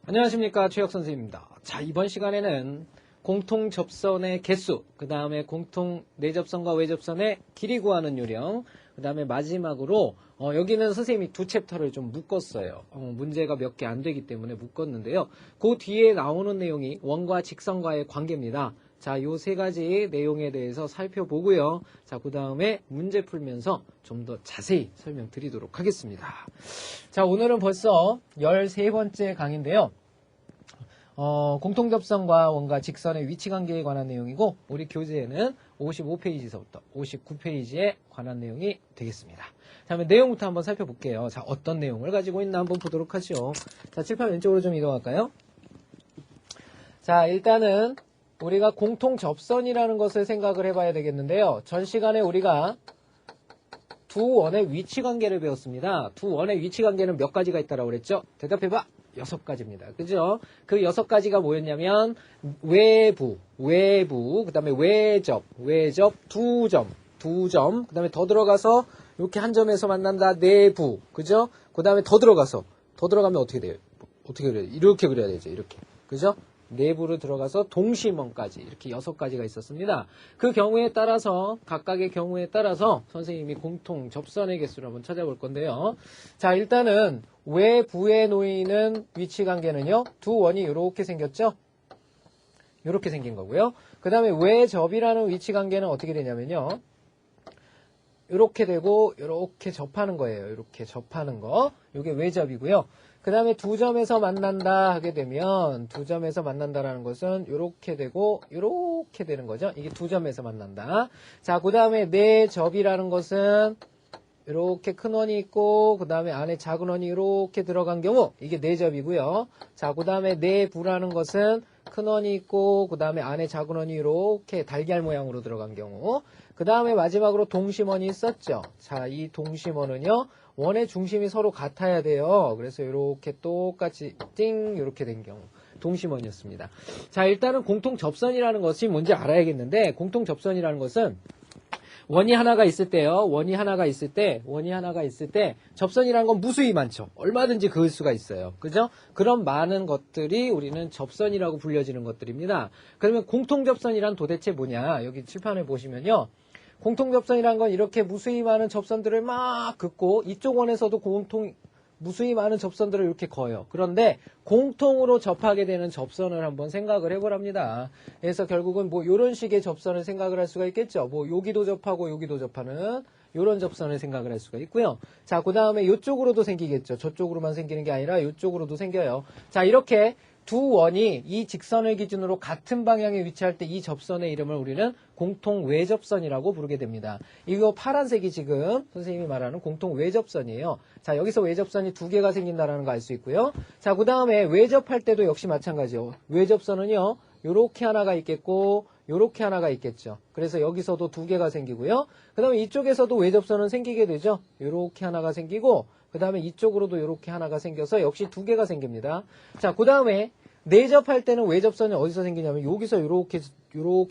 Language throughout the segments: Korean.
안녕하십니까, 최혁 선생님입니다. 자, 이번 시간에는 공통 접선의 개수, 그 다음에 공통 내접선과 외접선의 길이 구하는 요령, 그 다음에 마지막으로 여기는 선생님이 두 챕터를 좀 묶었어요. 문제가 몇 개 안 되기 때문에 묶었는데요. 그 뒤에 나오는 내용이 원과 직선과의 관계입니다. 자, 요 세 가지 내용에 대해서 살펴보고요. 자, 그 다음에 문제 풀면서 좀 더 자세히 설명드리도록 하겠습니다. 자, 오늘은 벌써 13번째 강의인데요. 공통접선과 원과 직선의 위치관계에 관한 내용이고, 우리 교재에는 55페이지서부터 59페이지에 관한 내용이 되겠습니다. 자, 그러면 내용부터 한번 살펴볼게요. 자, 어떤 내용을 가지고 있나 한번 보도록 하죠. 자, 칠판 왼쪽으로 좀 이동할까요? 자, 일단은 우리가 공통접선이라는 것을 생각을 해봐야 되겠는데요. 전 시간에 우리가 두 원의 위치관계를 배웠습니다. 두 원의 위치관계는 몇 가지가 있다라고 그랬죠? 대답해봐. 6가지입니다. 그죠? 그 6가지가 뭐였냐면 외부, 그 다음에 외접, 두 점, 그 다음에 더 들어가서 이렇게 한 점에서 만난다, 내부, 그죠? 그 다음에 더 들어가면 어떻게 돼요? 어떻게 그려요? 이렇게 그려야 되죠, 이렇게. 그죠? 내부로 들어가서 동심원까지 이렇게 6가지가 있었습니다. 그 경우에 따라서 각각의 경우에 따라서 선생님이 공통 접선의 개수를 한번 찾아볼 건데요. 자, 일단은 외부에 놓이는 위치관계는요. 두 원이 이렇게 생겼죠. 이렇게 생긴 거고요. 그 다음에 외접이라는 위치관계는 어떻게 되냐면요. 이렇게 되고 이렇게 접하는 거예요. 이렇게 접하는 거. 이게 외접이고요. 그 다음에 두 점에서 만난다 하게 되면 두 점에서 만난다라는 것은 이렇게 되고 이렇게 되는 거죠. 이게 두 점에서 만난다. 자, 그 다음에 내접이라는 것은 이렇게 큰 원이 있고 그 다음에 안에 작은 원이 이렇게 들어간 경우 이게 내접이고요. 자, 그 다음에 내부라는 것은 큰 원이 있고 그 다음에 안에 작은 원이 이렇게 달걀 모양으로 들어간 경우. 그 다음에 마지막으로 동심원이 있었죠. 자, 이 동심원은요. 원의 중심이 서로 같아야 돼요. 그래서 이렇게 똑같이 띵 이렇게 된 경우 동심원이었습니다. 자, 일단은 공통접선이라는 것이 뭔지 알아야겠는데, 공통접선이라는 것은 원이 하나가 있을 때요. 원이 하나가 있을 때 접선이라는 건 무수히 많죠. 얼마든지 그을 수가 있어요. 그죠? 그런 많은 것들이 우리는 접선이라고 불려지는 것들입니다. 그러면 공통접선이란 도대체 뭐냐? 여기 칠판을 보시면요. 공통접선이란 건 이렇게 무수히 많은 접선들을 막 긋고 이쪽 원에서도 무수히 많은 접선들을 이렇게 그어요. 그런데 공통으로 접하게 되는 접선을 한번 생각을 해보랍니다. 그래서 결국은 뭐 이런 식의 접선을 생각을 할 수가 있겠죠. 뭐 여기도 접하고 여기도 접하는 이런 접선을 생각을 할 수가 있고요. 자, 그 다음에 이쪽으로도 생기겠죠. 저쪽으로만 생기는 게 아니라 이쪽으로도 생겨요. 자, 이렇게 두 원이 이 직선을 기준으로 같은 방향에 위치할 때 이 접선의 이름을 우리는 공통 외접선이라고 부르게 됩니다. 이거 파란색이 지금 선생님이 말하는 공통 외접선이에요. 자, 여기서 외접선이 두 개가 생긴다는 거 알 수 있고요. 자, 그 다음에 외접할 때도 역시 마찬가지요. 외접선은요. 요렇게 하나가 있겠고 요렇게 하나가 있겠죠. 그래서 여기서도 두 개가 생기고요. 그 다음에 이쪽에서도 외접선은 생기게 되죠. 요렇게 하나가 생기고 그 다음에 이쪽으로도 이렇게 하나가 생겨서 역시 두 개가 생깁니다. 자, 그 다음에 내접할 때는 외접선이 어디서 생기냐면 여기서 이렇게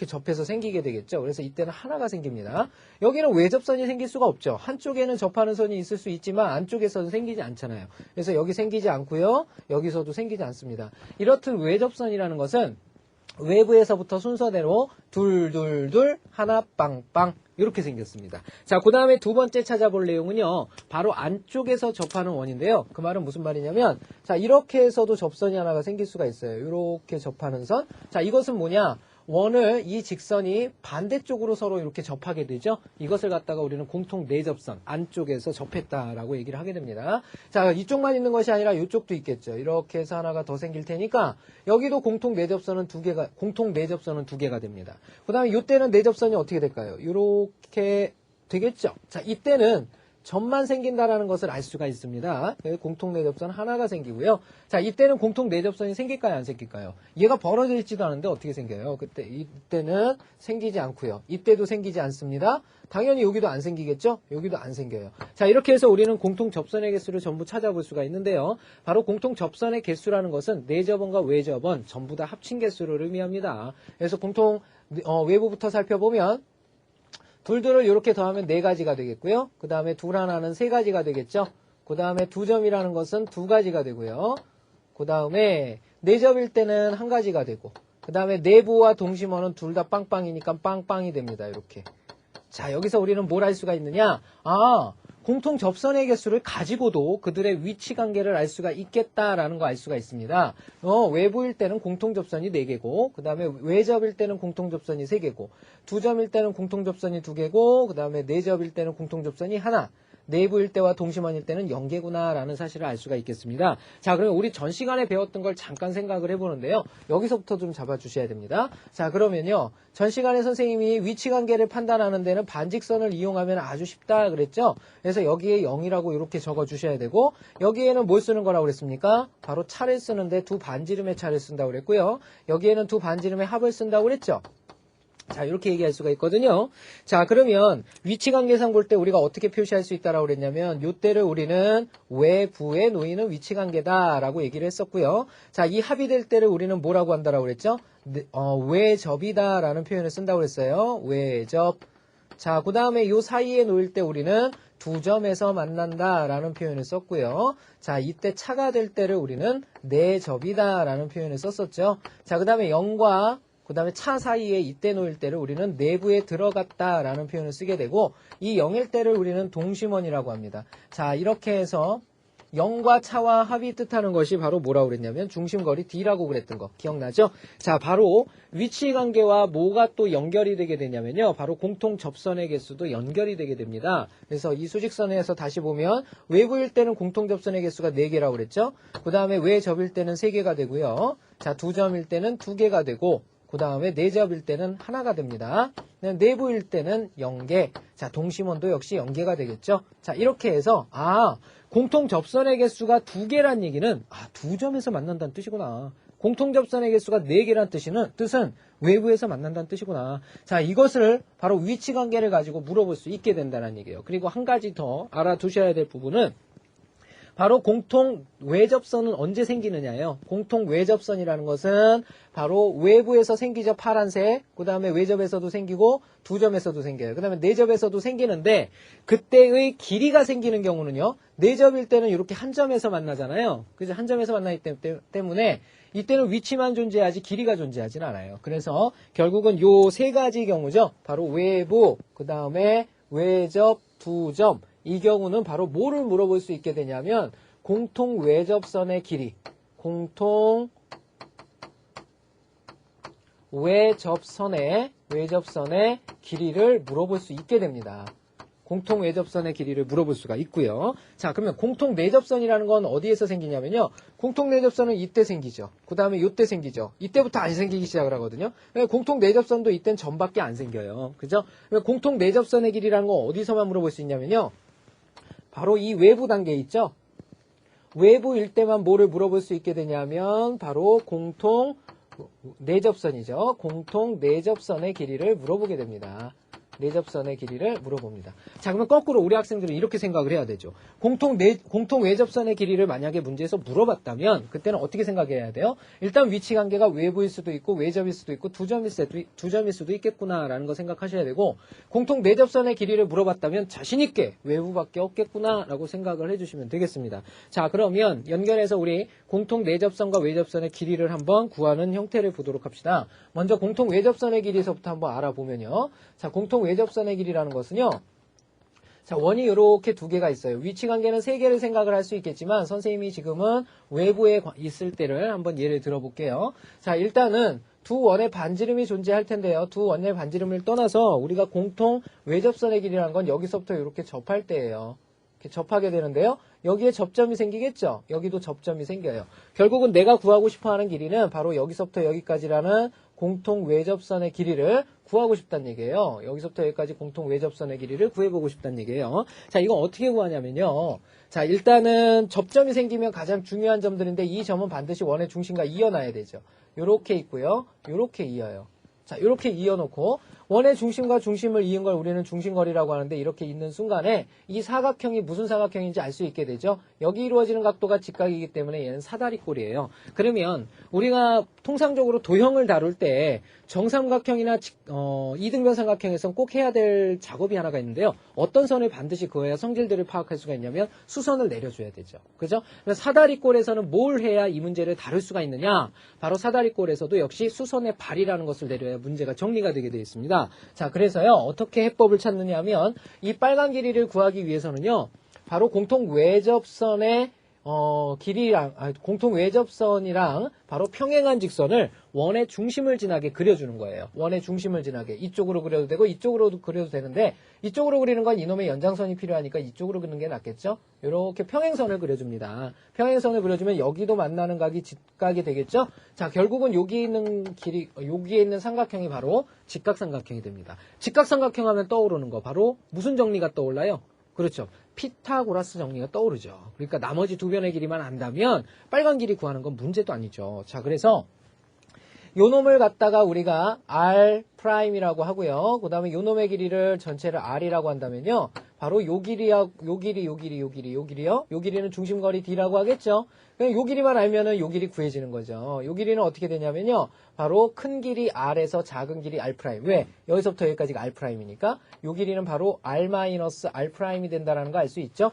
접해서 생기게 되겠죠. 그래서 이때는 하나가 생깁니다. 여기는 외접선이 생길 수가 없죠. 한쪽에는 접하는 선이 있을 수 있지만 안쪽에서는 생기지 않잖아요. 그래서 여기 생기지 않고요. 여기서도 생기지 않습니다. 이렇듯 외접선이라는 것은 외부에서부터 순서대로 둘, 하나, 빵 이렇게 생겼습니다. 자, 그 다음에 두 번째 찾아볼 내용은요. 바로 안쪽에서 접하는 원인데요. 그 말은 무슨 말이냐면 자, 이렇게 해서도 접선이 하나가 생길 수가 있어요. 이렇게 접하는 선. 자, 이것은 뭐냐? 원을 이 직선이 반대쪽으로 서로 이렇게 접하게 되죠. 이것을 갖다가 우리는 공통 내접선 안쪽에서 접했다라고 얘기를 하게 됩니다. 자, 이쪽만 있는 것이 아니라 이쪽도 있겠죠. 이렇게 해서 하나가 더 생길 테니까 여기도 공통 내접선은 두 개가 됩니다. 그 다음에 이때는 내접선이 어떻게 될까요? 이렇게 되겠죠. 자, 이때는 점만 생긴다라는 것을 알 수가 있습니다. 공통 내접선 하나가 생기고요. 자, 이때는 공통 내접선이 생길까요? 안 생길까요? 얘가 벌어져 있지도 않은데 어떻게 생겨요? 이때는 생기지 않고요. 이때도 생기지 않습니다. 당연히 여기도 안 생기겠죠? 여기도 안 생겨요. 자, 이렇게 해서 우리는 공통 접선의 개수를 전부 찾아볼 수가 있는데요. 바로 공통 접선의 개수라는 것은 내접원과 외접원 전부 다 합친 개수를 의미합니다. 그래서 공통 외부부터 살펴보면 둘을 이렇게 더하면 4가지가 되겠고요. 그 다음에 둘 하나는 3가지가 되겠죠. 그 다음에 두 점이라는 것은 2가지가 되고요. 그 다음에 내접일 때는 한 가지가 되고 그 다음에 내부와 동심원은 둘 다 빵빵이니까 빵빵이 됩니다. 이렇게. 자, 여기서 우리는 뭘 할 수가 있느냐? 공통 접선의 개수를 가지고도 그들의 위치 관계를 알 수가 있겠다라는 거 알 수가 있습니다. 외부일 때는 공통 접선이 4개고, 그 다음에 외접일 때는 공통 접선이 3개고, 두점일 때는 공통 접선이 2개고, 그 다음에 내접일 때는 공통 접선이 1. 내부일 때와 동심원일 때는 0개구나라는 사실을 알 수가 있겠습니다. 자, 그러면 우리 전 시간에 배웠던 걸 잠깐 생각을 해보는데요. 여기서부터 좀 잡아주셔야 됩니다. 자, 그러면요. 전 시간에 선생님이 위치관계를 판단하는 데는 반직선을 이용하면 아주 쉽다 그랬죠? 그래서 여기에 0이라고 이렇게 적어주셔야 되고 여기에는 뭘 쓰는 거라고 그랬습니까? 바로 차를 쓰는데 두 반지름의 차를 쓴다고 그랬고요. 여기에는 두 반지름의 합을 쓴다고 그랬죠? 자, 이렇게 얘기할 수가 있거든요. 자, 그러면 위치관계상 볼 때 우리가 어떻게 표시할 수 있다라고 그랬냐면 요때를 우리는 외부에 놓이는 위치관계다라고 얘기를 했었고요. 자, 이 합이 될 때를 우리는 뭐라고 한다라고 그랬죠? 외접이다라는 표현을 쓴다고 그랬어요. 외접. 자, 그 다음에 요 사이에 놓일 때 우리는 두 점에서 만난다라는 표현을 썼고요. 자, 이때 차가 될 때를 우리는 내접이다라는 표현을 썼었죠. 자, 그 다음에 0과 그 다음에 차 사이에 이때 놓일 때를 우리는 내부에 들어갔다라는 표현을 쓰게 되고 이 0일 때를 우리는 동심원이라고 합니다. 자, 이렇게 해서 0과 차와 합이 뜻하는 것이 바로 뭐라고 그랬냐면 중심거리 D라고 그랬던 거 기억나죠? 자, 바로 위치관계와 뭐가 또 연결이 되게 되냐면요. 바로 공통 접선의 개수도 연결이 되게 됩니다. 그래서 이 수직선에서 다시 보면 외부일 때는 공통 접선의 개수가 4개라고 그랬죠? 그 다음에 외접일 때는 3개가 되고요. 자, 두점일 때는 2개가 되고 그 다음에 내접일 때는 하나가 됩니다. 내부일 때는 0개. 자, 동심원도 역시 0개가 되겠죠. 자, 이렇게 해서 공통 접선의 개수가 2개란 얘기는 두 점에서 만난다는 뜻이구나. 공통 접선의 개수가 4개란 뜻은 외부에서 만난다는 뜻이구나. 자, 이것을 바로 위치관계를 가지고 물어볼 수 있게 된다는 얘기예요. 그리고 한 가지 더 알아두셔야 될 부분은 바로 공통 외접선은 언제 생기느냐예요. 공통 외접선이라는 것은 바로 외부에서 생기죠. 파란색. 그 다음에 외접에서도 생기고 두 점에서도 생겨요. 그 다음에 내접에서도 생기는데 그때의 길이가 생기는 경우는요. 내접일 때는 이렇게 한 점에서 만나잖아요. 그래서 한 점에서 만나기 때문에 이때는 위치만 존재하지 길이가 존재하진 않아요. 그래서 결국은 요 세 가지 경우죠. 바로 외부, 그 다음에 외접, 두 점. 이 경우는 바로 뭐를 물어볼 수 있게 되냐면 공통 외접선의 길이, 공통 외접선의 길이를 물어볼 수 있게 됩니다. 공통 외접선의 길이를 물어볼 수가 있고요. 자, 그러면 공통 내접선이라는 건 어디에서 생기냐면요. 공통 내접선은 이때 생기죠. 그 다음에 이때 생기죠. 이때부터 안 생기기 시작을 하거든요. 공통 내접선도 이땐 전밖에 안 생겨요. 그죠? 공통 내접선의 길이라는 건 어디서만 물어볼 수 있냐면요. 바로 이 외부 단계 있죠? 외부일 때만 뭐를 물어볼 수 있게 되냐면 바로 공통 내접선이죠. 공통 내접선의 길이를 물어보게 됩니다. 내접선의 길이를 물어봅니다. 자, 그러면 거꾸로 우리 학생들은 이렇게 생각을 해야 되죠. 공통 외접선의 길이를 만약에 문제에서 물어봤다면 그때는 어떻게 생각해야 돼요? 일단 위치관계가 외부일 수도 있고 외접일 수도 있고 두 점일 수도 있겠구나라는 거 생각하셔야 되고 공통 내접선의 길이를 물어봤다면 자신있게 외부밖에 없겠구나라고 생각을 해주시면 되겠습니다. 자, 그러면 연결해서 우리 공통 내접선과 외접선의 길이를 한번 구하는 형태를 보도록 합시다. 먼저 공통 외접선의 길이에서부터 한번 알아보면요. 자, 공통 외접선의 길이라는 것은요. 자, 원이 이렇게 두 개가 있어요. 위치관계는 세 개를 생각을 할 수 있겠지만 선생님이 지금은 외부에 있을 때를 한번 예를 들어볼게요. 자, 일단은 두 원의 반지름이 존재할 텐데요. 두 원의 반지름을 떠나서 우리가 공통 외접선의 길이라는 건 여기서부터 이렇게 접할 때예요. 이렇게 접하게 되는데요. 여기에 접점이 생기겠죠? 여기도 접점이 생겨요. 결국은 내가 구하고 싶어하는 길이는 바로 여기서부터 여기까지라는 공통 외접선의 길이를 구하고 싶다는 얘기예요. 여기서부터 여기까지 공통 외접선의 길이를 구해보고 싶다는 얘기예요. 자, 이건 어떻게 구하냐면요. 자, 일단은 접점이 생기면 가장 중요한 점들인데 이 점은 반드시 원의 중심과 이어놔야 되죠. 요렇게 있고요. 요렇게 이어요. 자, 요렇게 이어놓고 원의 중심과 중심을 이은 걸 우리는 중심거리라고 하는데 이렇게 있는 순간에 이 사각형이 무슨 사각형인지 알 수 있게 되죠. 여기 이루어지는 각도가 직각이기 때문에 얘는 사다리꼴이에요. 그러면 우리가 통상적으로 도형을 다룰 때 정삼각형이나 이등변 삼각형에선 꼭 해야 될 작업이 하나가 있는데요. 어떤 선을 반드시 그어야 성질들을 파악할 수가 있냐면 수선을 내려줘야 되죠. 그죠? 사다리꼴에서는 뭘 해야 이 문제를 다룰 수가 있느냐? 바로 사다리꼴에서도 역시 수선의 발이라는 것을 내려야 문제가 정리가 되게 되어 있습니다. 자, 그래서요. 어떻게 해법을 찾느냐 하면 이 빨간 길이를 구하기 위해서는요. 바로 공통 외접선의 공통 외접선이랑 바로 평행한 직선을 원의 중심을 지나게 그려주는 거예요. 원의 중심을 지나게. 이쪽으로 그려도 되고 이쪽으로도 그려도 되는데 이쪽으로 그리는 건 이놈의 연장선이 필요하니까 이쪽으로 그리는 게 낫겠죠? 이렇게 평행선을 그려줍니다. 평행선을 그려주면 여기도 만나는 각이 직각이 되겠죠? 자, 결국은 여기에 있는 삼각형이 바로 직각삼각형이 됩니다. 직각삼각형 하면 떠오르는 거 바로 무슨 정리가 떠올라요? 그렇죠. 피타고라스 정리가 떠오르죠. 그러니까 나머지 두 변의 길이만 안다면 빨간 길이 구하는 건 문제도 아니죠. 자, 그래서 요 놈을 갖다가 우리가 R'이라고 하고요. 그 다음에 요 놈의 길이를 전체를 R이라고 한다면요. 바로 요 길이요. 요 길이는 중심거리 D라고 하겠죠. 그냥 요 길이만 알면은 요 길이 구해지는 거죠. 요 길이는 어떻게 되냐면요. 바로 큰 길이 R에서 작은 길이 R'. 왜? 여기서부터 여기까지가 R'이니까 요 길이는 바로 R-R'이 된다는 거 알 수 있죠?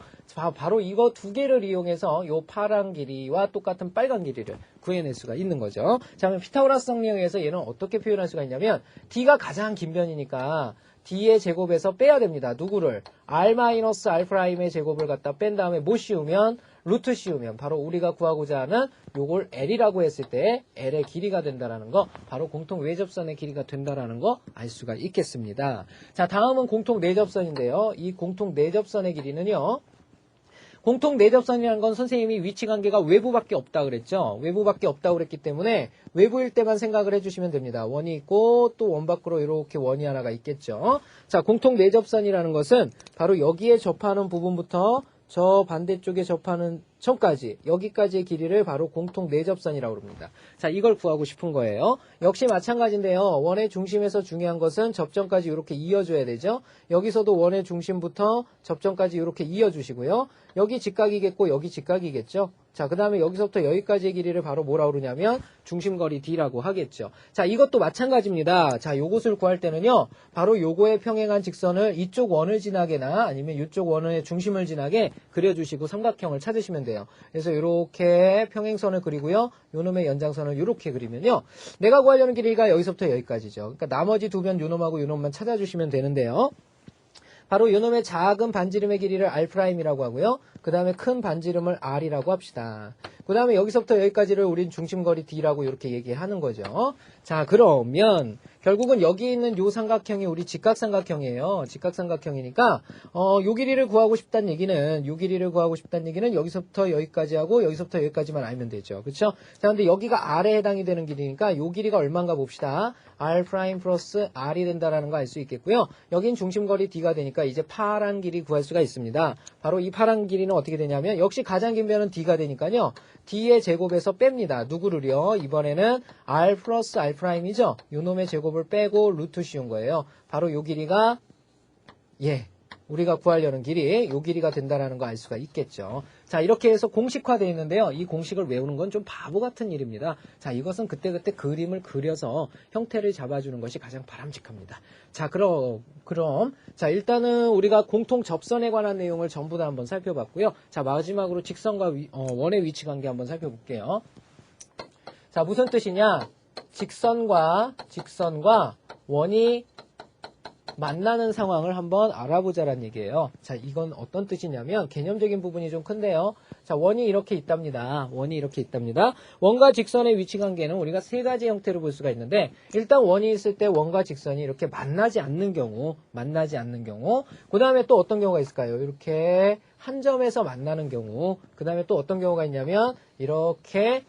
바로 이거 두 개를 이용해서 요 파란 길이와 똑같은 빨간 길이를 구해낼 수가 있는 거죠. 자, 그럼 피타고라스 정리에 의해서 얘는 어떻게 표현할 수가 있냐면 D가 가장 긴 변이니까 D의 제곱에서 빼야 됩니다. 누구를? R-R'의 제곱을 갖다 뺀 다음에 뭐 씌우면? 루트 씌우면 바로 우리가 구하고자 하는 요걸 L이라고 했을 때 L의 길이가 된다라는 거, 바로 공통 외접선의 길이가 된다라는 거 알 수가 있겠습니다. 자, 다음은 공통 내접선인데요. 이 공통 내접선의 길이는요. 공통 내접선이라는 건 선생님이 위치관계가 외부밖에 없다 그랬죠. 외부밖에 없다 그랬기 때문에 외부일 때만 생각을 해주시면 됩니다. 원이 있고 또 원 밖으로 이렇게 원이 하나가 있겠죠. 자, 공통 내접선이라는 것은 바로 여기에 접하는 부분부터 저 반대쪽에 접하는 점까지, 여기까지의 길이를 바로 공통 내접선이라고 합니다. 자, 이걸 구하고 싶은 거예요. 역시 마찬가지인데요. 원의 중심에서 중요한 것은 접점까지 이렇게 이어줘야 되죠. 여기서도 원의 중심부터 접점까지 이렇게 이어주시고요. 여기 직각이겠고 여기 직각이겠죠. 자, 그 다음에 여기서부터 여기까지의 길이를 바로 뭐라고 그러냐면 중심거리 D라고 하겠죠. 자, 이것도 마찬가지입니다. 자, 요것을 구할 때는요. 바로 요거에 평행한 직선을 이쪽 원을 지나게나 아니면 이쪽 원의 중심을 지나게 그려주시고 삼각형을 찾으시면 돼요. 그래서 이렇게 평행선을 그리고요. 요놈의 연장선을 이렇게 그리면요. 내가 구하려는 길이가 여기서부터 여기까지죠. 그러니까 나머지 두 변 요놈하고 요놈만 찾아주시면 되는데요. 바로 요놈의 작은 반지름의 길이를 R'이라고 하고요. 그 다음에 큰 반지름을 R이라고 합시다. 그 다음에 여기서부터 여기까지를 우린 중심거리 D라고 이렇게 얘기하는 거죠. 자, 그러면 결국은 여기 있는 요 삼각형이 우리 직각삼각형이에요. 직각삼각형이니까 요 길이를 구하고 싶다는 얘기는 여기서부터 여기까지 하고 여기서부터 여기까지만 알면 되죠. 그렇죠? 자, 근데 여기가 R에 해당이 되는 길이니까 요 길이가 얼마인가 봅시다. R' 플러스 R이 된다라는 거 알 수 있겠고요. 여긴 중심거리 D가 되니까 이제 파란 길이 구할 수가 있습니다. 바로 이 파란 길이는 어떻게 되냐면 역시 가장 긴 변은 D가 되니까요. D의 제곱에서 뺍니다. 누구를요? 이번에는 R 플러스 R'이죠? 요놈의 제곱을 빼고 루트 씌운 거예요. 바로 요 길이가 우리가 구하려는 길이 요 길이가 된다라는 거 알 수가 있겠죠. 자, 이렇게 해서 공식화되어 있는데요. 이 공식을 외우는 건 좀 바보 같은 일입니다. 자, 이것은 그때그때 그림을 그려서 형태를 잡아주는 것이 가장 바람직합니다. 자, 그럼 자, 일단은 우리가 공통 접선에 관한 내용을 전부 다 한번 살펴봤고요. 자, 마지막으로 직선과 원의 위치 관계 한번 살펴볼게요. 자, 무슨 뜻이냐? 직선과 원이 만나는 상황을 한번 알아보자란 얘기예요. 자, 이건 어떤 뜻이냐면 개념적인 부분이 좀 큰데요. 자, 원이 이렇게 있답니다. 원과 직선의 위치 관계는 우리가 세 가지 형태로 볼 수가 있는데, 일단 원이 있을 때 원과 직선이 이렇게 만나지 않는 경우, 그 다음에 또 어떤 경우가 있을까요? 이렇게 한 점에서 만나는 경우, 그 다음에 또 어떤 경우가 있냐면 이렇게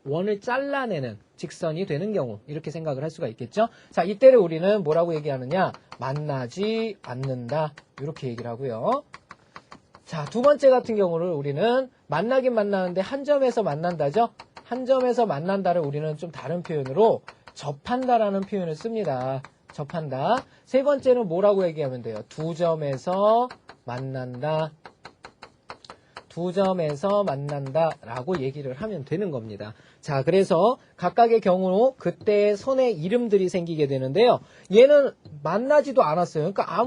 원을 잘라내는 직선이 되는 경우, 이렇게 생각을 할 수가 있겠죠. 자, 이때를 우리는 뭐라고 얘기하느냐? 만나지 않는다, 이렇게 얘기를 하고요. 자, 두 번째 같은 경우를 우리는 만나긴 만나는데 한 점에서 만난다죠. 한 점에서 만난다를 우리는 좀 다른 표현으로 접한다라는 표현을 씁니다. 접한다. 세 번째는 뭐라고 얘기하면 돼요? 두 점에서 만난다. 두 점에서 만난다라고 얘기를 하면 되는 겁니다. 자, 그래서 각각의 경우로 그때의 선의 이름들이 생기게 되는데요. 얘는 만나지도 않았어요. 그러니까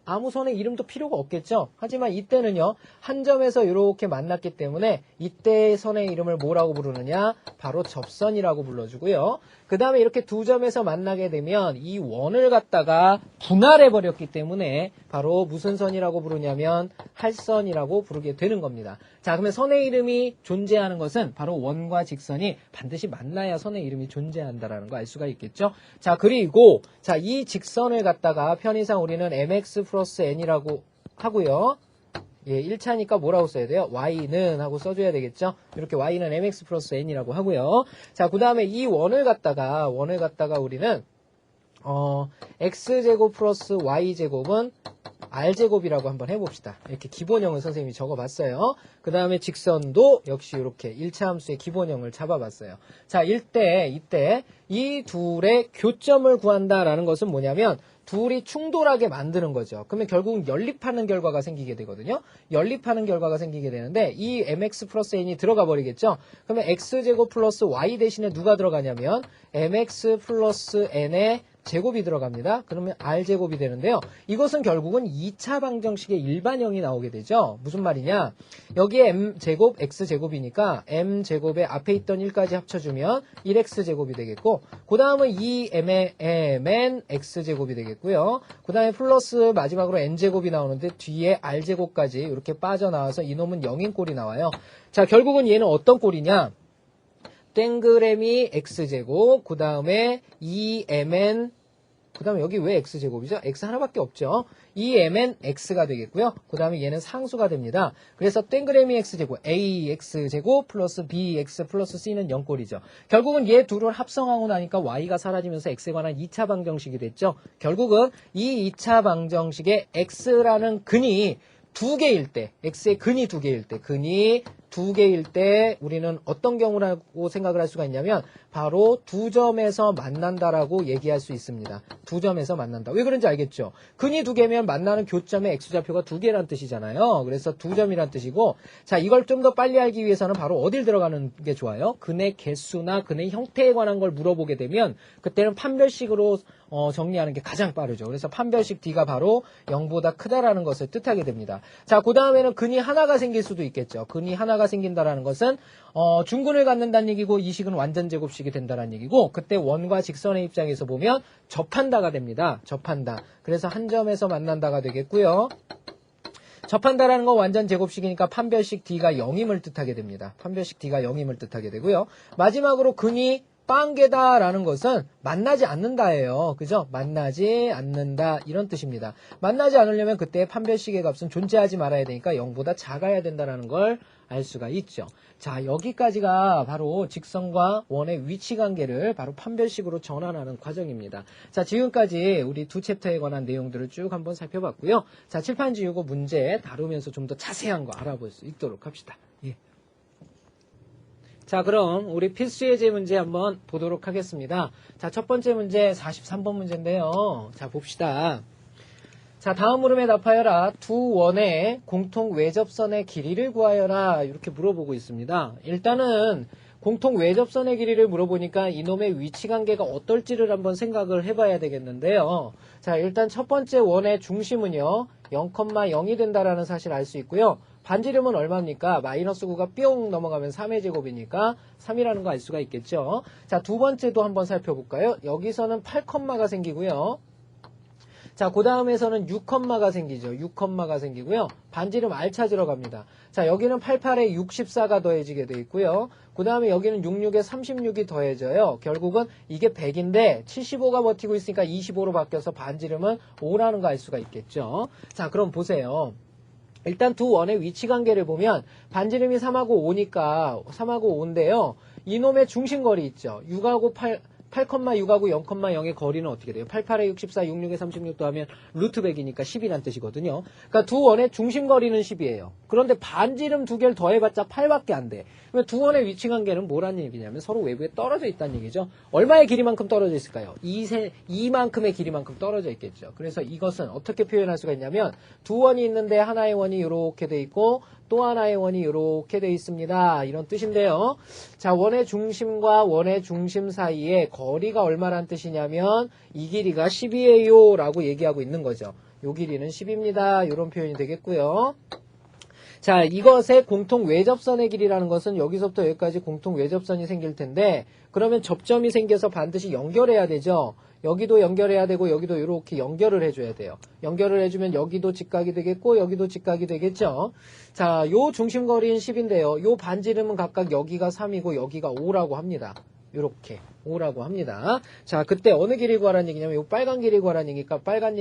아무 선의 이름도 필요가 없겠죠. 하지만 이때는요, 한 점에서 이렇게 만났기 때문에 이때의 선의 이름을 뭐라고 부르느냐? 바로 접선이라고 불러주고요. 그 다음에 이렇게 두 점에서 만나게 되면 이 원을 갖다가 분할해 버렸기 때문에 바로 무슨 선이라고 부르냐면 할선이라고 부르게 되는 겁니다. 자, 그러면 선의 이름이 존재하는 것은 바로 원과 직선이 반드시 만나야 선의 이름이 존재한다라는 거 알 수가 있겠죠. 자, 그리고 자, 이 직선을 갖다가 편의상 우리는 mx 플러스 n이라고 하고요. 예, 1차니까 뭐라고 써야 돼요? y는 하고 써줘야 되겠죠. 이렇게 y는 mx 플러스 n이라고 하고요. 자, 그 다음에 이 원을 갖다가 우리는 x제곱 플러스 y제곱은 r제곱이라고 한번 해봅시다. 이렇게 기본형을 선생님이 적어봤어요. 그 다음에 직선도 역시 이렇게 1차 함수의 기본형을 잡아봤어요. 자, 이때 이 둘의 교점을 구한다라는 것은 뭐냐면 둘이 충돌하게 만드는 거죠. 그러면 결국은 연립하는 결과가 생기게 되거든요. 연립하는 결과가 생기게 되는데 이 mx 플러스 n이 들어가 버리겠죠. 그러면 x제곱 플러스 y 대신에 누가 들어가냐면 mx 플러스 n의 제곱이 들어갑니다. 그러면 r제곱이 되는데요. 이것은 결국은 2차 방정식의 일반형이 나오게 되죠. 무슨 말이냐? 여기에 m제곱, x제곱이니까 m제곱에 앞에 있던 1까지 합쳐주면 1x제곱이 되겠고 그 다음은 2mn x제곱이 되겠고요. 그 다음에 플러스 마지막으로 n제곱이 나오는데 뒤에 r제곱까지 이렇게 빠져나와서 이놈은 0인 꼴이 나와요. 자, 결국은 얘는 어떤 꼴이냐? 땡그레미 x제곱, 그 다음에 2mn, 그 다음에 여기 왜 x제곱이죠? x 하나밖에 없죠. 2mn x가 되겠고요. 그 다음에 얘는 상수가 됩니다. 그래서 땡그레미 x제곱, ax제곱 플러스 bx 플러스 c는 0꼴이죠. 결국은 얘 둘을 합성하고 나니까 y가 사라지면서 x에 관한 2차 방정식이 됐죠. 결국은 이 2차 방정식의 x라는 근이 두 개일 때, x의 근이 두 개일 때 우리는 어떤 경우라고 생각을 할 수가 있냐면 바로 두 점에서 만난다라고 얘기할 수 있습니다. 두 점에서 만난다. 왜 그런지 알겠죠? 근이 두 개면 만나는 교점의 x좌표가 두 개란 뜻이잖아요. 그래서 두 점이란 뜻이고, 자, 이걸 좀 더 빨리 알기 위해서는 바로 어딜 들어가는 게 좋아요? 근의 개수나 근의 형태에 관한 걸 물어보게 되면 그때는 판별식으로 정리하는 게 가장 빠르죠. 그래서 판별식 D가 바로 0보다 크다라는 것을 뜻하게 됩니다. 자, 그 다음에는 근이 하나가 생길 수도 있겠죠. 근이 하나가 생긴다라는 것은 중근을 갖는다는 얘기고 이 식은 완전 제곱식이 된다는 얘기고 그때 원과 직선의 입장에서 보면 접한다가 됩니다. 접한다. 그래서 한 점에서 만난다가 되겠고요. 접한다라는 건 완전 제곱식이니까 판별식 D가 0임을 뜻하게 됩니다. 판별식 D가 0임을 뜻하게 되고요. 마지막으로 근이 빵개다라는 것은 만나지 않는다예요. 그죠? 만나지 않는다 이런 뜻입니다. 만나지 않으려면 그때 판별식의 값은 존재하지 말아야 되니까 0보다 작아야 된다는 걸 알 수가 있죠. 자, 여기까지가 바로 직선과 원의 위치 관계를 바로 판별식으로 전환하는 과정입니다. 자, 지금까지 우리 두 챕터에 관한 내용들을 쭉 한번 살펴봤고요. 자, 칠판 지우고 문제 다루면서 좀 더 자세한 거 알아볼 수 있도록 합시다. 예. 자, 그럼 우리 필수 예제 문제 한번 보도록 하겠습니다. 자, 첫 번째 문제 43번 문제인데요. 자, 봅시다. 자, 다음 물음에 답하여라. 두 원의 공통 외접선의 길이를 구하여라. 이렇게 물어보고 있습니다. 일단은 공통 외접선의 길이를 물어보니까 이놈의 위치 관계가 어떨지를 한번 생각을 해봐야 되겠는데요. 자, 일단 첫 번째 원의 중심은요. 0,0이 된다라는 사실을 알 수 있고요. 반지름은 얼마입니까? 마이너스 9가 뿅 넘어가면 3의 제곱이니까 3이라는 거 알 수가 있겠죠. 자, 두 번째도 한번 살펴볼까요? 여기서는 8컴마가 생기고요. 자, 그 다음에서는 6컴마가 생기죠. 6컴마가 생기고요. 반지름 R 찾으러 갑니다. 자, 여기는 88에 64가 더해지게 돼 있고요. 그 다음에 여기는 66에 36이 더해져요. 결국은 이게 100인데 75가 버티고 있으니까 25로 바뀌어서 반지름은 5라는 거 알 수가 있겠죠. 자, 그럼 보세요. 일단 두 원의 위치 관계를 보면 반지름이 3하고 5니까 3하고 5인데요. 이놈의 중심거리 있죠. 6하고 8, 8,6하고 0,0의 거리는 어떻게 돼요? 88에 64, 66에 36도 하면 루트 100이니까 10이란 뜻이거든요. 그러니까 두 원의 중심 거리는 10이에요. 그런데 반지름 두 개를 더해봤자 8밖에 안 돼. 그러면 두 원의 위치 관계는 뭐란 얘기냐면 서로 외부에 떨어져 있다는 얘기죠. 얼마의 길이만큼 떨어져 있을까요? 2만큼의 길이만큼 떨어져 있겠죠. 그래서 이것은 어떻게 표현할 수가 있냐면 두 원이 있는데 하나의 원이 이렇게 돼 있고 또 하나의 원이 이렇게 돼 있습니다. 이런 뜻인데요. 자, 원의 중심과 원의 중심 사이에 거리가 얼마란 뜻이냐면 이 길이가 10이에요 라고 얘기하고 있는 거죠. 요 길이는 10입니다. 이런 표현이 되겠고요. 자, 이것의 공통 외접선의 길이라는 것은 여기서부터 여기까지 공통 외접선이 생길 텐데 그러면 접점이 생겨서 반드시 연결해야 되죠. 여기도 연결해야 되고 여기도 이렇게 연결을 해줘야 돼요. 연결을 해주면 여기도 직각이 되겠고 여기도 직각이 되겠죠. 자, 요 중심거리는 10인데요. 요 반지름은 각각 여기가 3이고 여기가 5라고 합니다. 요렇게 5라고 합니다. 자, 그때 어느 길이 구하라는 얘기냐면 요 빨간 길이 구하라는 얘기니까 빨간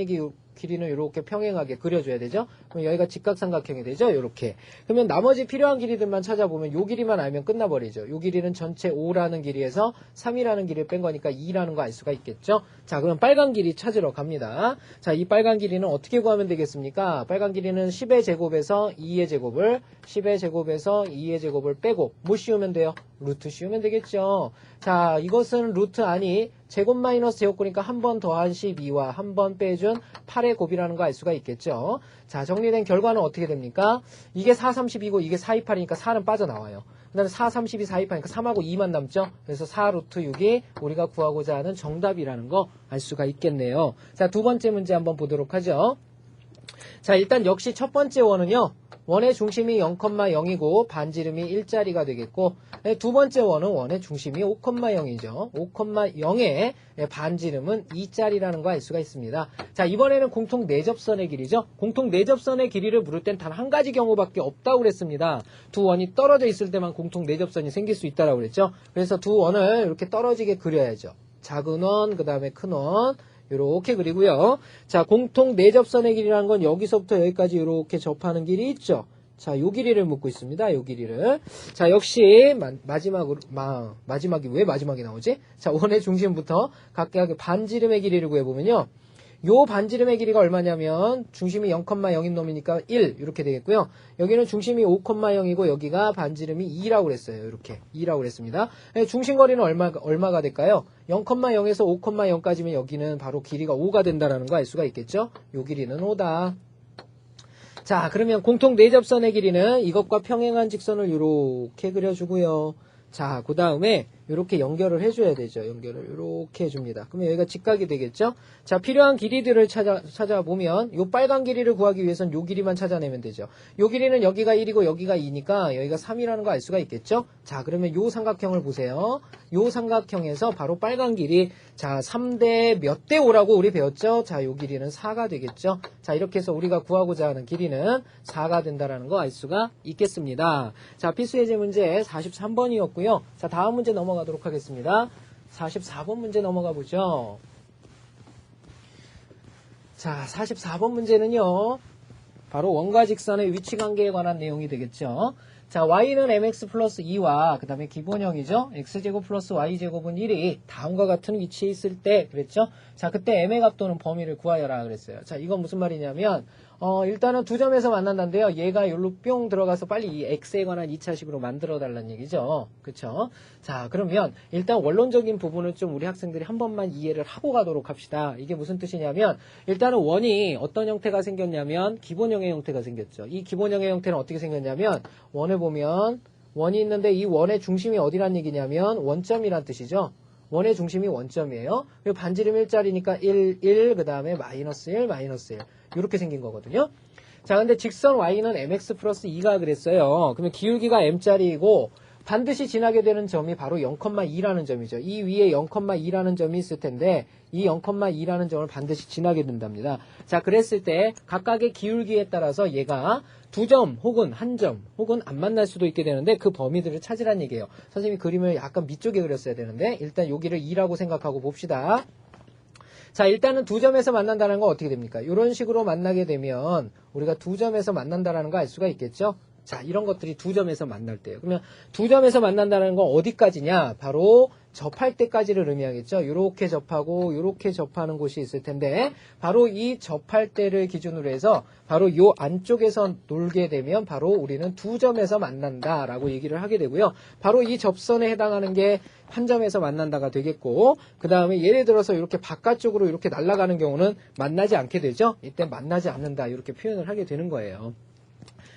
길이는 이렇게 평행하게 그려줘야 되죠. 그럼 여기가 직각삼각형이 되죠. 요렇게. 그러면 나머지 필요한 길이들만 찾아보면 요 길이만 알면 끝나버리죠. 요 길이는 전체 5라는 길이에서 3이라는 길이를 뺀 거니까 2라는 거 알 수가 있겠죠. 자, 그럼 빨간 길이 찾으러 갑니다. 자, 이 빨간 길이는 어떻게 구하면 되겠습니까? 빨간 길이는 10의 제곱에서 2의 제곱을 10의 제곱에서 2의 제곱을 빼고 뭐 씌우면 돼요? 루트 씌우면 되겠죠. 자, 이것은 루트 아니 제곱 마이너스 제곱이니까 한 번 더한 12와 한 번 빼준 8의 곱이라는 거 알 수가 있겠죠. 자, 정리된 결과는 어떻게 됩니까? 이게 4, 32고 이게 4, 2, 8이니까 4는 빠져나와요. 그 다음에 4, 32, 4, 2, 8이니까 3하고 2만 남죠. 그래서 4 루트 6이 우리가 구하고자 하는 정답이라는 거 알 수가 있겠네요. 자, 두 번째 문제 한번 보도록 하죠. 자, 일단 역시 첫 번째 원은요. 원의 중심이 0,0이고 반지름이 1짜리가 되겠고 두 번째 원은 원의 중심이 5,0이죠. 5,0의 반지름은 2짜리라는 거 알 수가 있습니다. 자, 이번에는 공통 내접선의 길이죠. 공통 내접선의 길이를 물을 땐 단 한 가지 경우밖에 없다고 그랬습니다. 두 원이 떨어져 있을 때만 공통 내접선이 생길 수 있다고 그랬죠. 그래서 두 원을 이렇게 떨어지게 그려야죠. 작은 원, 그 다음에 큰 원, 이렇게 그리고요. 자, 공통 내접선의 길이라는 건 여기서부터 여기까지 이렇게 접하는 길이 있죠. 자, 요 길이를 묻고 있습니다. 요 길이를. 자, 역시 마지막이 왜 마지막이 나오지? 자, 원의 중심부터 각각의 반지름의 길이를 구해보면요. 요 반지름의 길이가 얼마냐면 중심이 0,0인 놈이니까 1 이렇게 되겠고요. 여기는 중심이 5,0이고 여기가 반지름이 2라고 그랬어요. 이렇게 2라고 그랬습니다. 중심거리는 얼마가 될까요? 0,0에서 5,0까지면 여기는 바로 길이가 5가 된다는 거 알 수가 있겠죠. 요 길이는 5다. 자, 그러면 공통 내접선의 길이는 이것과 평행한 직선을 이렇게 그려주고요. 자, 그 다음에 이렇게 연결을 해줘야 되죠. 연결을 이렇게 해줍니다. 그러면 여기가 직각이 되겠죠. 자, 필요한 길이들을 찾아보면 요 빨간 길이를 구하기 위해서는 요 길이만 찾아내면 되죠. 요 길이는 여기가 1이고 여기가 2니까 여기가 3이라는 거 알 수가 있겠죠. 자, 그러면 요 삼각형을 보세요. 요 삼각형에서 바로 빨간 길이 자 3대 몇 대 5라고 우리 배웠죠. 자, 요 길이는 4가 되겠죠. 자, 이렇게 해서 우리가 구하고자 하는 길이는 4가 된다는 거 알 수가 있겠습니다. 자, 필수예제 문제 43번이었고요. 자, 다음 문제 넘어가도록 하겠습니다. 44번 문제 넘어가 보죠. 자, 44번 문제는요. 바로 원과 직선의 위치 관계에 관한 내용이 되겠죠. 자, y는 mx 플러스 2와 그 다음에 기본형이죠. x제곱 플러스 y제곱은 1이 다음과 같은 위치에 있을 때 그랬죠. 자, 그때 m의 값 또는 범위를 구하여라 그랬어요. 자, 이건 무슨 말이냐면 일단은 두 점에서 만난다는데요. 얘가 여기로 뿅 들어가서 빨리 이 x에 관한 2차식으로 만들어 달라는 얘기죠. 그쵸? 자, 그러면 일단 원론적인 부분을 좀 우리 학생들이 한 번만 이해를 하고 가도록 합시다. 이게 무슨 뜻이냐면 일단은 원이 어떤 형태가 생겼냐면 기본형의 형태가 생겼죠. 이 기본형의 형태는 어떻게 생겼냐면 원을 보면 원이 있는데 이 원의 중심이 어디란 얘기냐면 원점이란 뜻이죠. 원의 중심이 원점이에요. 그리고 반지름 1짜리니까 1, 1, 그 다음에 마이너스 1, 마이너스 1. 이렇게 생긴 거거든요. 자, 근데 직선 y는 mx 플러스 2가 그랬어요. 그러면 기울기가 m짜리이고 반드시 지나게 되는 점이 바로 0,2라는 점이죠. 이 위에 0,2라는 점이 있을 텐데 이 0,2라는 점을 반드시 지나게 된답니다. 자, 그랬을 때 각각의 기울기에 따라서 얘가 두 점 혹은 한 점 혹은 안 만날 수도 있게 되는데 그 범위들을 찾으란 얘기예요. 선생님이 그림을 약간 밑쪽에 그렸어야 되는데 일단 여기를 2라고 생각하고 봅시다. 자, 일단은 두 점에서 만난다는 건 어떻게 됩니까? 이런 식으로 만나게 되면 우리가 두 점에서 만난다는 거 알 수가 있겠죠? 자, 이런 것들이 두 점에서 만날 때예요. 그러면 두 점에서 만난다는 건 어디까지냐? 바로 접할 때까지를 의미하겠죠. 요렇게 접하고 요렇게 접하는 곳이 있을 텐데 바로 이 접할 때를 기준으로 해서 바로 요 안쪽에서 놀게 되면 바로 우리는 두 점에서 만난다라고 얘기를 하게 되고요. 바로 이 접선에 해당하는 게 한 점에서 만난다가 되겠고, 그 다음에 예를 들어서 이렇게 바깥쪽으로 이렇게 날아가는 경우는 만나지 않게 되죠. 이때 만나지 않는다 이렇게 표현을 하게 되는 거예요.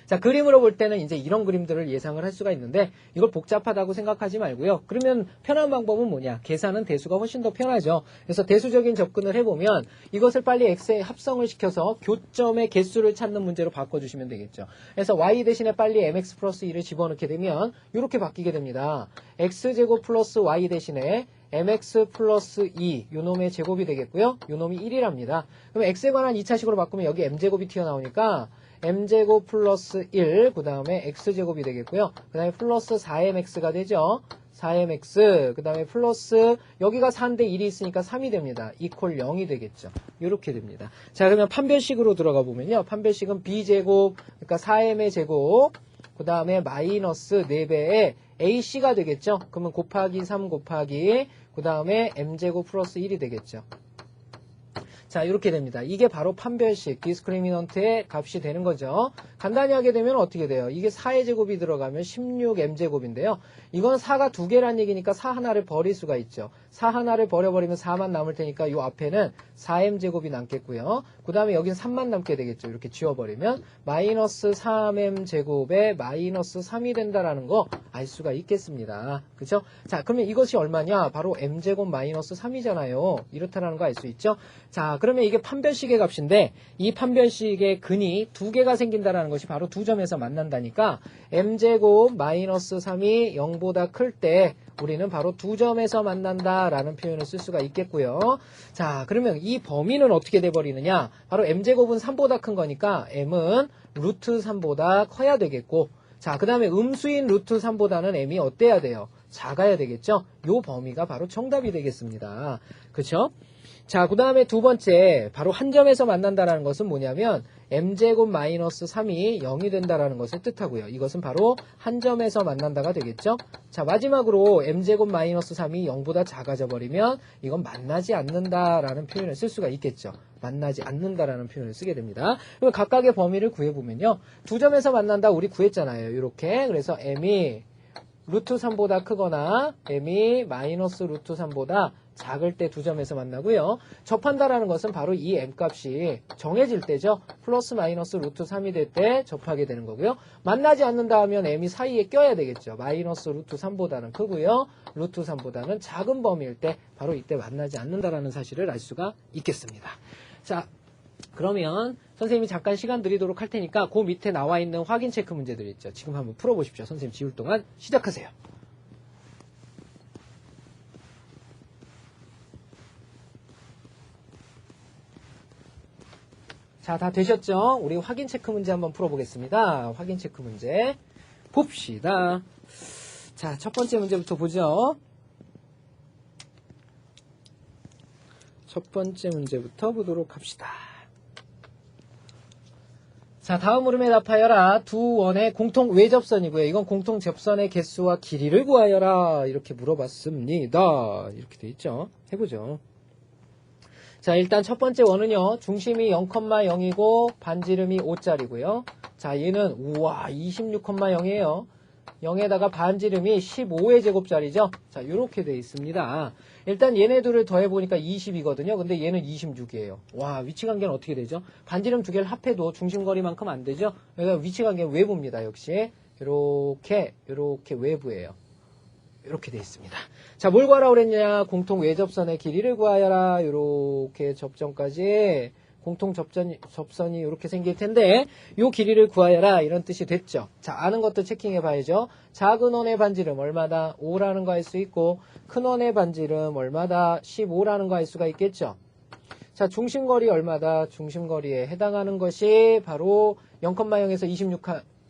자, 그림으로 볼 때는 이제 이런 그림들을 예상을 할 수가 있는데 이걸 복잡하다고 생각하지 말고요. 그러면 편한 방법은 뭐냐? 계산은 대수가 훨씬 더 편하죠. 그래서 대수적인 접근을 해보면 이것을 빨리 x에 합성을 시켜서 교점의 개수를 찾는 문제로 바꿔주시면 되겠죠. 그래서 y 대신에 빨리 mx 플러스 2를 집어넣게 되면 이렇게 바뀌게 됩니다. x제곱 플러스 y 대신에 mx 플러스 2 요놈의 제곱이 되겠고요. 요놈이 1이랍니다. 그럼 x에 관한 2차식으로 바꾸면 여기 m제곱이 튀어나오니까 m제곱 플러스 1, 그 다음에 x제곱이 되겠고요. 그 다음에 플러스 4mx가 되죠. 4mx, 그 다음에 플러스, 여기가 4인데 1이 있으니까 3이 됩니다. 이퀄 0이 되겠죠. 이렇게 됩니다. 자, 그러면 판별식으로 들어가 보면요. 판별식은 b제곱, 그러니까 4m의 제곱, 그 다음에 마이너스 4배의 ac가 되겠죠. 그러면 곱하기 3 곱하기, 그 다음에 m제곱 플러스 1이 되겠죠. 자, 이렇게 됩니다. 이게 바로 판별식, 디스크리미넌트의 값이 되는 거죠. 간단히 하게 되면 어떻게 돼요? 이게 4의 제곱이 들어가면 16m제곱인데요. 이건 4가 두 개란 얘기니까 4 하나를 버릴 수가 있죠. 4 하나를 버려버리면 4만 남을 테니까 이 앞에는 4m제곱이 남겠고요. 그 다음에 여긴 3만 남게 되겠죠. 이렇게 지워버리면 마이너스 3m제곱에 마이너스 3이 된다라는 거 알 수가 있겠습니다. 그죠? 자, 그러면 이것이 얼마냐? 바로 m제곱 마이너스 3이잖아요. 이렇다라는 거 알 수 있죠? 자, 그러면 이게 판별식의 값인데 이 판별식의 근이 두 개가 생긴다라는 것이 바로 두 점에서 만난다니까 m제곱 마이너스 3이 0보다 클 때 우리는 바로 두 점에서 만난다라는 표현을 쓸 수가 있겠고요. 자, 그러면 이 범위는 어떻게 돼버리느냐? 바로 m제곱은 3보다 큰 거니까 m은 루트 3보다 커야 되겠고, 자, 그 다음에 음수인 루트 3보다는 m이 어때야 돼요? 작아야 되겠죠? 요 범위가 바로 정답이 되겠습니다. 그쵸? 자, 그 다음에 두 번째, 바로 한 점에서 만난다라는 것은 뭐냐면 m제곱 마이너스 3이 0이 된다라는 것을 뜻하고요. 이것은 바로 한 점에서 만난다가 되겠죠. 자, 마지막으로 m제곱 마이너스 3이 0보다 작아져 버리면 이건 만나지 않는다라는 표현을 쓸 수가 있겠죠. 만나지 않는다라는 표현을 쓰게 됩니다. 그럼 각각의 범위를 구해보면요. 두 점에서 만난다 우리 구했잖아요. 이렇게. 그래서 m이 루트 3보다 크거나 m이 마이너스 루트 3보다 작을 때 두 점에서 만나고요. 접한다라는 것은 바로 이 m값이 정해질 때죠. 플러스 마이너스 루트 3이 될 때 접하게 되는 거고요. 만나지 않는다 하면 m이 사이에 껴야 되겠죠. 마이너스 루트 3보다는 크고요. 루트 3보다는 작은 범위일 때 바로 이때 만나지 않는다라는 사실을 알 수가 있겠습니다. 자, 그러면 선생님이 잠깐 시간 드리도록 할 테니까 그 밑에 나와 있는 확인 체크 문제들 있죠. 지금 한번 풀어보십시오. 선생님 지울 동안 시작하세요. 자, 다 되셨죠? 우리 확인 체크 문제 한번 풀어보겠습니다. 확인 체크 문제 봅시다. 자, 첫 번째 문제부터 보죠. 첫 번째 문제부터 보도록 합시다. 자, 다음 물음에 답하여라. 두 원의 공통 외접선이고요. 이건 공통 접선의 개수와 길이를 구하여라. 이렇게 물어봤습니다. 이렇게 돼 있죠. 해보죠. 자, 일단 첫 번째 원은요. 중심이 0,0이고 반지름이 5짜리고요. 자, 얘는 우와 26,0이에요. 0에다가 반지름이 15의 제곱짜리죠. 자, 이렇게 돼 있습니다. 일단 얘네들을 더해보니까 20이거든요. 근데 얘는 26이에요. 와, 위치관계는 어떻게 되죠? 반지름 두 개를 합해도 중심거리만큼 안 되죠? 그러니까 위치관계는 외부입니다. 역시 이렇게 외부예요. 이렇게 돼 있습니다. 자, 뭘 구하라고 그랬냐? 공통 외접선의 길이를 구하여라. 이렇게 접점까지 공통 접선이 이렇게 생길 텐데 요 길이를 구하여라 이런 뜻이 됐죠. 자, 아는 것도 체킹해 봐야죠. 작은 원의 반지름 얼마다? 5라는 거 알 수 있고 큰 원의 반지름 얼마다? 15라는 거 알 수가 있겠죠. 자, 중심거리 얼마다? 중심거리에 해당하는 것이 바로 0,0에서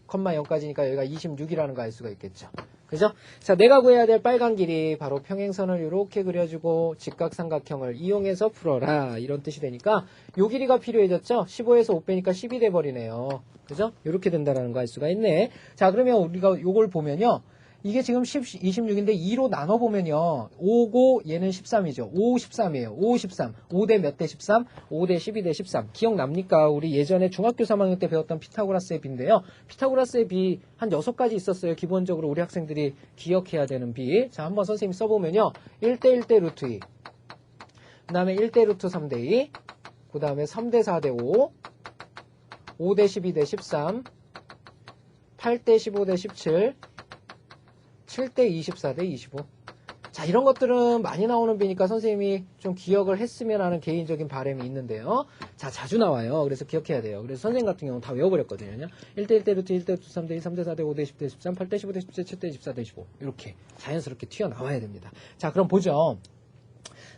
26,0까지니까 여기가 26이라는 거 알 수가 있겠죠. 그죠? 자, 내가 구해야 될 빨간 길이 바로 평행선을 이렇게 그려주고 직각삼각형을 이용해서 풀어라 이런 뜻이 되니까 요 길이가 필요해졌죠? 15에서 5 빼니까 10이 돼버리네요. 그죠? 이렇게 된다라는 거 알 수가 있네. 자, 그러면 우리가 요걸 보면요. 이게 지금 26인데 2로 나눠보면요. 5고 얘는 13이죠. 5, 13이에요. 5, 13. 5대 몇 대 13? 5대 12대 13. 기억납니까? 우리 예전에 중학교 3학년 때 배웠던 피타고라스의 비인데요. 피타고라스의 비 한 6가지 있었어요. 기본적으로 우리 학생들이 기억해야 되는 비. 자, 한번 선생님이 써보면요. 1대 1대 루트 2. 그 다음에 1대 루트 3대 2. 그 다음에 3대 4대 5. 5대 12대 13. 8대 15대 17. 7대 24대 25. 자, 이런 것들은 많이 나오는 비니까 선생님이 좀 기억을 했으면 하는 개인적인 바람이 있는데요. 자, 자주 나와요. 그래서 기억해야 돼요. 그래서 선생님 같은 경우는 다 외워버렸거든요. 1대 1대 루트 1대 루트 3대 2, 3대 4대 5대 10대 13, 8대 15대 17, 7대 24대 25. 이렇게 자연스럽게 튀어나와야 됩니다. 자, 그럼 보죠.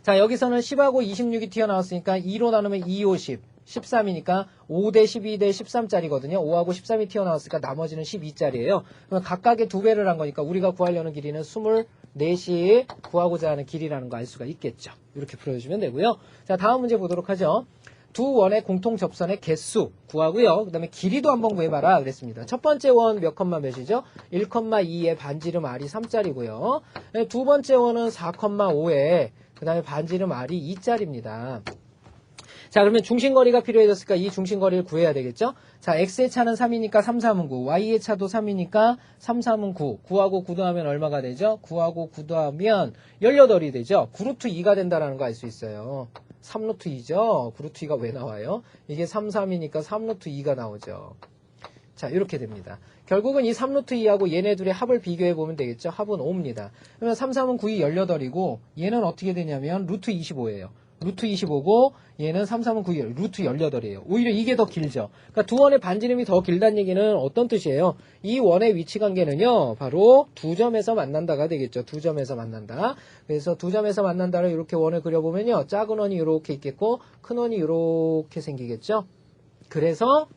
자, 여기서는 10하고 26이 튀어나왔으니까 2로 나누면 2, 5, 10. 13이니까 5대 12대 13짜리거든요. 5하고 13이 튀어나왔으니까 나머지는 12짜리예요. 그럼 각각의 2배를 한 거니까 우리가 구하려는 길이는 24시 구하고자 하는 길이라는 거 알 수가 있겠죠. 이렇게 풀어주시면 되고요. 자, 다음 문제 보도록 하죠. 두 원의 공통 접선의 개수 구하고요. 그 다음에 길이도 한번 구해봐라 그랬습니다. 첫 번째 원 몇 컴마 몇이죠? 1,2의 반지름 r이 3짜리고요. 두 번째 원은 4,5에 그 다음에 반지름 r이 2짜리입니다. 자, 그러면 중심거리가 필요해졌으니까 이 중심거리를 구해야 되겠죠? 자, x의 차는 3이니까 3, 3은 9. y의 차도 3이니까 3, 3은 9. 9하고 9 더하면 얼마가 되죠? 9하고 9 더하면 18이 되죠? 9루트 2가 된다는 거 알 수 있어요. 3루트 2죠? 9루트 2가 왜 나와요? 이게 3, 3이니까 3루트 2가 나오죠. 자, 이렇게 됩니다. 결국은 이 3루트 2하고 얘네 둘의 합을 비교해보면 되겠죠? 합은 5입니다. 그러면 3, 3은 9이 18이고 얘는 어떻게 되냐면 루트 25예요. 루트 25고 얘는 3, 3은 9, 루트 18이에요. 오히려 이게 더 길죠. 그러니까 두 원의 반지름이 더 길다는 얘기는 어떤 뜻이에요? 이 원의 위치 관계는요. 바로 두 점에서 만난다가 되겠죠. 두 점에서 만난다. 그래서 두 점에서 만난다를 이렇게 원을 그려보면요. 작은 원이 이렇게 있겠고 큰 원이 이렇게 생기겠죠. 그래서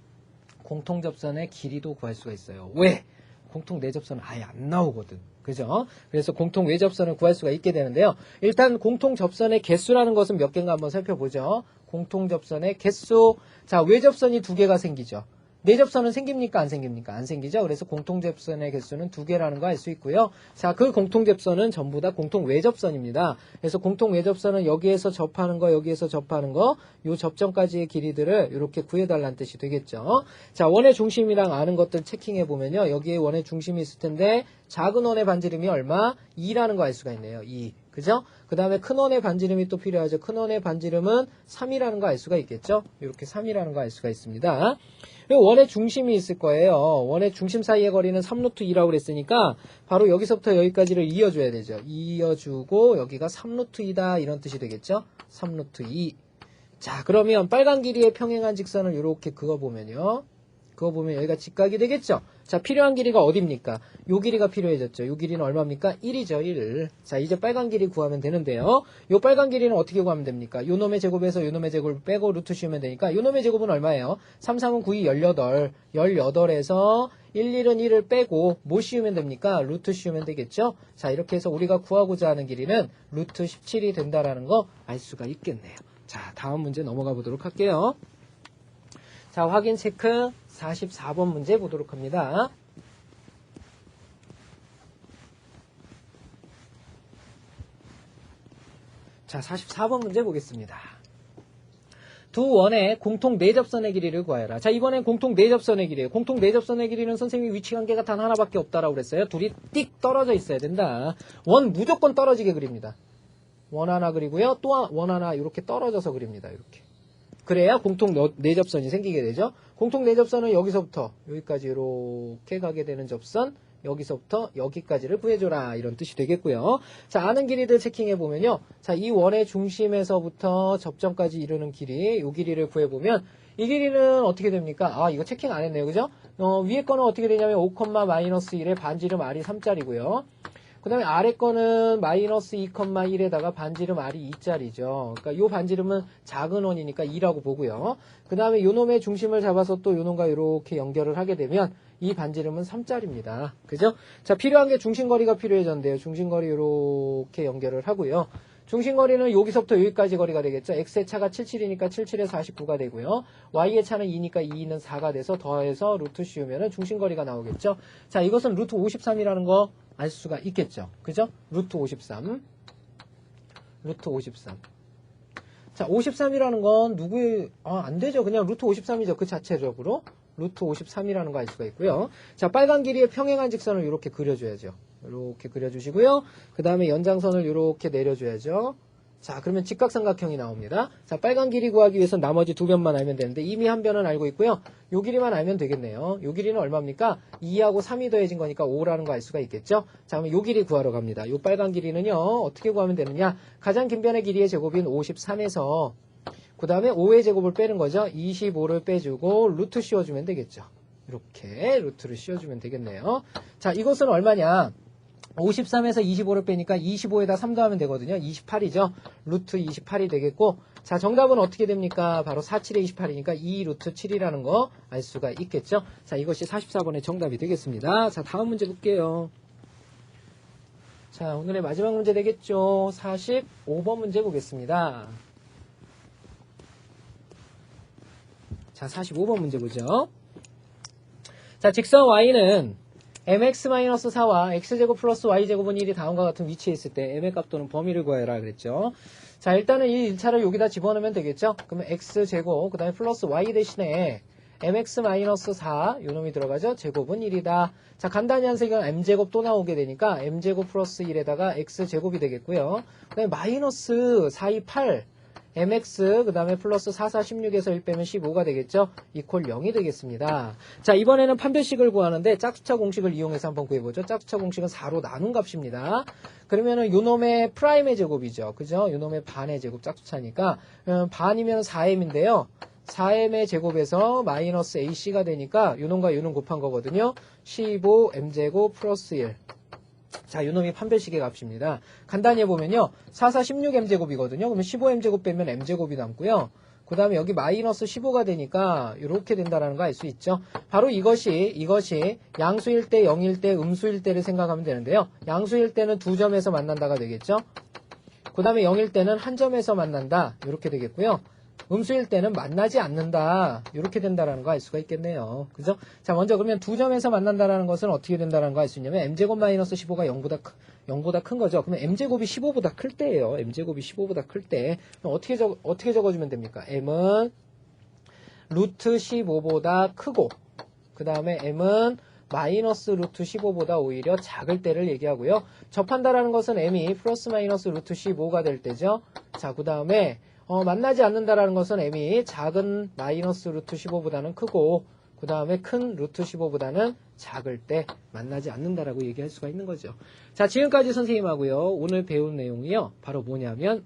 공통접선의 길이도 구할 수가 있어요. 왜? 공통 내접선은 아예 안 나오거든. 그죠? 그래서 공통 외접선을 구할 수가 있게 되는데요. 일단 공통 접선의 개수라는 것은 몇 개인가 한번 살펴보죠. 공통 접선의 개수. 자, 외접선이 2개가 생기죠. 내접선은 생깁니까? 안 생깁니까? 안 생기죠. 그래서 공통 접선의 개수는 2개라는 거 알 수 있고요. 자, 그 공통 접선은 전부 다 공통 외접선입니다. 그래서 공통 외접선은 여기에서 접하는 거, 여기에서 접하는 거, 요 접점까지의 길이들을 이렇게 구해달라는 뜻이 되겠죠. 자, 원의 중심이랑 아는 것들 체킹해 보면요. 여기에 원의 중심이 있을 텐데 작은 원의 반지름이 얼마? 2라는 거 알 수가 있네요. 2. 그죠? 그 다음에 큰 원의 반지름이 또 필요하죠. 큰 원의 반지름은 3이라는 거 알 수가 있겠죠? 이렇게 3이라는 거 알 수가 있습니다. 그리고 원의 중심이 있을 거예요. 원의 중심 사이의 거리는 3루트 2라고 그랬으니까 바로 여기서부터 여기까지를 이어줘야 되죠. 이어주고 여기가 3루트 2다 이런 뜻이 되겠죠? 3루트 2. 자, 그러면 빨간 길이의 평행한 직선을 이렇게 그어보면요. 그어보면 여기가 직각이 되겠죠? 자, 필요한 길이가 어딥니까? 요 길이가 필요해졌죠. 요 길이는 얼마입니까? 1이죠, 1. 자, 이제 빨간 길이 구하면 되는데요. 요 빨간 길이는 어떻게 구하면 됩니까? 요 놈의 제곱에서 요 놈의 제곱을 빼고 루트 씌우면 되니까 요 놈의 제곱은 얼마예요? 3, 3은 9이 18. 18에서 1, 1은 1을 빼고 뭐 씌우면 됩니까? 루트 씌우면 되겠죠? 자, 이렇게 해서 우리가 구하고자 하는 길이는 루트 17이 된다라는 거 알 수가 있겠네요. 자, 다음 문제 넘어가 보도록 할게요. 자, 확인 체크 44번 문제 보도록 합니다. 자, 44번 문제 보겠습니다. 두 원의 공통 내접선의 길이를 구하여라. 자, 이번엔 공통 내접선의 길이에요. 공통 내접선의 길이는 선생님이 위치관계가 단 하나밖에 없다라고 그랬어요. 둘이 띡 떨어져 있어야 된다. 원 무조건 떨어지게 그립니다. 원 하나 그리고요. 또 원 하나 이렇게 떨어져서 그립니다. 이렇게. 그래야 공통 내접선이 생기게 되죠. 공통 내접선은 여기서부터 여기까지 이렇게 가게 되는 접선, 여기서부터 여기까지를 구해줘라 이런 뜻이 되겠고요. 자, 아는 길이들 체킹해보면요. 자, 이 원의 중심에서부터 접점까지 이루는 길이, 이 길이를 구해보면 이 길이는 어떻게 됩니까? 아, 이거 체킹 안 했네요. 그죠? 위에 거는 어떻게 되냐면 5,-1의 반지름 r이 3짜리고요. 그 다음에 아래 거는 마이너스 2,1에다가 반지름 r이 2짜리죠. 그러니까 요 반지름은 작은 원이니까 2라고 보고요. 그 다음에 요 놈의 중심을 잡아서 또 요 놈과 이렇게 연결을 하게 되면 이 반지름은 3짜리입니다. 그죠? 자, 필요한 게 중심거리가 필요해졌는데요. 중심거리 이렇게 연결을 하고요. 중심거리는 여기서부터 여기까지 거리가 되겠죠. x의 차가 77이니까 77에 49가 되고요. y의 차는 2니까 2는 4가 돼서 더해서 루트 씌우면 중심거리가 나오겠죠. 자, 이것은 루트 53이라는 거 알 수가 있겠죠. 그죠? 루트 53. 루트 53. 자, 53이라는 건 누구의, 안 되죠. 그냥 루트 53이죠. 그 자체적으로. 루트 53이라는 거 알 수가 있고요. 자, 빨간 길이의 평행한 직선을 이렇게 그려줘야죠. 이렇게 그려주시고요. 그 다음에 연장선을 이렇게 내려줘야죠. 자, 그러면 직각삼각형이 나옵니다. 자, 빨간 길이 구하기 위해서 나머지 두 변만 알면 되는데 이미 한 변은 알고 있고요. 요 길이만 알면 되겠네요. 요 길이는 얼마입니까? 2하고 3이 더해진 거니까 5라는 거 알 수가 있겠죠? 자, 그러면 요 길이 구하러 갑니다. 요 빨간 길이는요. 어떻게 구하면 되느냐? 가장 긴 변의 길이의 제곱인 53에서 그 다음에 5의 제곱을 빼는 거죠. 25를 빼주고 루트 씌워주면 되겠죠. 이렇게 루트를 씌워주면 되겠네요. 자, 이것은 얼마냐? 53에서 25를 빼니까 25에다 3 더하면 되거든요. 28이죠. 루트 28이 되겠고, 자, 정답은 어떻게 됩니까? 바로 47에 28이니까 2 루트 7이라는 거 알 수가 있겠죠. 자, 이것이 44번의 정답이 되겠습니다. 자, 다음 문제 볼게요. 자, 오늘의 마지막 문제 되겠죠. 45번 문제 보겠습니다. 자, 45번 문제 보죠. 자, 직선 y는 mx-4와 x제곱 플러스 y제곱은 1이 다음과 같은 위치에 있을 때 m의 값 또는 범위를 구해라 그랬죠. 자, 일단은 이 1차를 여기다 집어넣으면 되겠죠. 그러면 x제곱 그 다음에 플러스 y 대신에 mx-4 요놈이 들어가죠. 제곱은 1이다. 자, 간단히 한 색은 m제곱 또 나오게 되니까 m제곱 플러스 1에다가 x제곱이 되겠고요. 그 다음에 마이너스 4, 2, 8 mx 그 다음에 플러스 4, 4, 16에서 1 빼면 15가 되겠죠. 이퀄 0이 되겠습니다. 자, 이번에는 판별식을 구하는데 짝수차 공식을 이용해서 한번 구해보죠. 짝수차 공식은 4로 나눈 값입니다. 그러면은 요놈의 프라임의 제곱이죠. 그죠? 요놈의 반의 제곱 짝수차니까 반이면 4m인데요. 4m의 제곱에서 마이너스 ac가 되니까 요놈과 요놈 곱한 거거든요. 15m제곱 플러스 1. 자, 요놈이 판별식의 값입니다. 간단히 해보면요. 4, 4, 16m제곱이거든요. 그러면 15m제곱 빼면 m제곱이 남고요. 그 다음에 여기 마이너스 15가 되니까 이렇게 된다는 거 알 수 있죠. 바로 이것이 양수일 때, 0일 때, 음수일 때를 생각하면 되는데요. 양수일 때는 두 점에서 만난다가 되겠죠. 그 다음에 0일 때는 한 점에서 만난다. 이렇게 되겠고요. 음수일 때는 만나지 않는다. 이렇게 된다는 거 알 수가 있겠네요. 그죠? 자, 먼저 그러면 두 점에서 만난다는 것은 어떻게 된다는 거 알 수 있냐면 m제곱 마이너스 15가 0보다 큰 거죠. 그러면 m제곱이 15보다 클 때예요. m제곱이 15보다 클 때. 어떻게 적어주면 됩니까? m은 루트 15보다 크고 그 다음에 m은 마이너스 루트 15보다 오히려 작을 때를 얘기하고요. 접한다라는 것은 m이 플러스 마이너스 루트 15가 될 때죠. 자, 그 다음에 만나지 않는다라는 것은 m이 작은 마이너스 루트 15보다는 크고 그 다음에 큰 루트 15보다는 작을 때 만나지 않는다라고 얘기할 수가 있는 거죠. 자, 지금까지 선생님하고요. 오늘 배운 내용이요. 바로 뭐냐면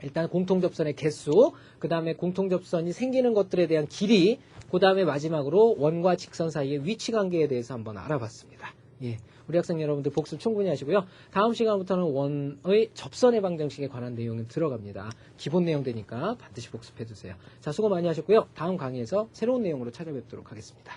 일단 공통접선의 개수, 그 다음에 공통접선이 생기는 것들에 대한 길이, 그 다음에 마지막으로 원과 직선 사이의 위치관계에 대해서 한번 알아봤습니다. 예. 우리 학생 여러분들 복습 충분히 하시고요. 다음 시간부터는 원의 접선의 방정식에 관한 내용이 들어갑니다. 기본 내용 되니까 반드시 복습해 두세요. 자, 수고 많이 하셨고요. 다음 강의에서 새로운 내용으로 찾아뵙도록 하겠습니다.